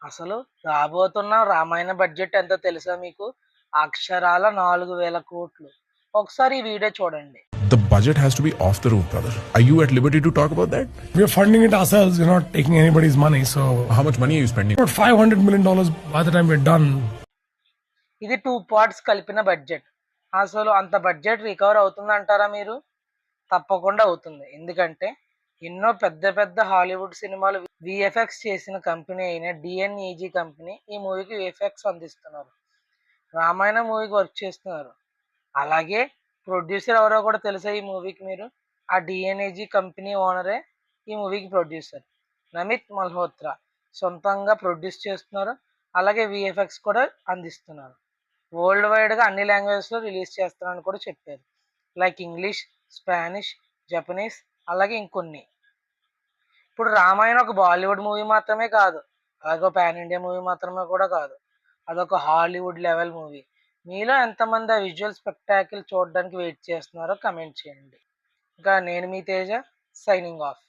అసలు రాబోతున్న రామాయణ బడ్జెట్ ఎంతో తెలుసా మీకు? అక్షరాల 4000 కోట్లు. ఒకసారి ఈ వీడియో చూడండి. The budget has to be off the roof, brother. Are you at liberty to talk about that? We're funding it ourselves. We're not taking anybody's money. So How much money are you spending? about $500 million by the time we're done. ఇది 2 parts కలిపిన budget. అసలు అంత budget recover అవుతుందంటారా మీరు? తప్పకుండా అవుతుంది. ఎందుకంటే ఎన్నో పెద్ద పెద్ద హాలీవుడ్ సినిమాలు విఎఫ్ఎక్స్ చేసిన కంపెనీ అయిన డిఎన్ఈజీ కంపెనీ ఈ మూవీకి విఎఫ్ఎక్స్ అందిస్తున్నారు. రామాయణ మూవీకి వర్క్ చేస్తున్నారు. అలాగే ప్రొడ్యూసర్ ఎవరో కూడా తెలుసా ఈ మూవీకి మీరు? ఆ డిఎన్ఏజీ కంపెనీ ఓనరే ఈ మూవీకి ప్రొడ్యూసర్ నమిత్ మల్హోత్రా. సొంతంగా ప్రొడ్యూస్ చేస్తున్నారు. అలాగే విఎఫ్ఎక్స్ కూడా అందిస్తున్నారు. వరల్డ్ వైడ్గా అన్ని లాంగ్వేజెస్లో రిలీజ్ చేస్తారని కూడా చెప్పారు. లైక్ ఇంగ్లీష్, స్పానిష్, జపనీస్, అలాగే ఇంకొన్ని. ఇప్పుడు రామాయణ ఒక బాలీవుడ్ మూవీ మాత్రమే కాదు, అలాగే పాన్ ఇండియా మూవీ మాత్రమే కూడా కాదు, అదొక హాలీవుడ్ లెవెల్ మూవీ. మీలో ఎంతమంది ఆ విజువల్ స్పెక్టాకిల్ చూడడానికి వెయిట్ చేస్తున్నారో కమెంట్ చేయండి. ఇంకా నేను మీ తేజ, సైనింగ్ ఆఫ్.